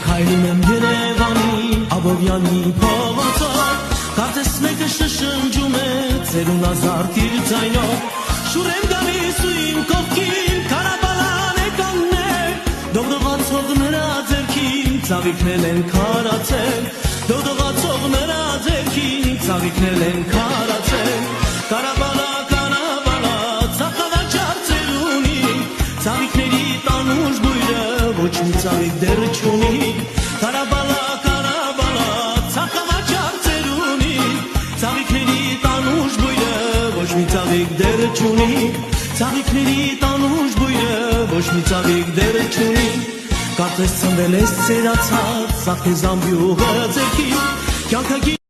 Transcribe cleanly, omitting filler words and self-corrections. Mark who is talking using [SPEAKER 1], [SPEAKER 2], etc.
[SPEAKER 1] Քայլում եմ Երևանի Աբովյանի փողոցով, կարծես մեկը շշնջում է ծերուն ազարտ իր ձայնով, շուռ եմ գալիս ու իմ կողքին քարաբալան է կանգնել, դողդողացող նրա ձեռքին ծաղիկներ են քարացել, դողդողացող նրա ձեռքին ծաղիկներ են քարացել, կարաբալա կարաբալա ծաղկավաճառ ծերունի, ծաղիկների տանուշ բույրը ոչ մի ծաղիկ դեռ չունի, կարաբալա կարաբալա ծաղկավաճառ ծերունի, ծաղիկների տանուշ բույրը ոչ մի ծաղիկ դեռ չունի, ծաղիկների տանուշ բույրը ոչ մի ծաղիկ դեռ չունի, կարծես ծնվել ես ծերացած, սաղ քեզ ամբյուղը ձեռքին, կյանքը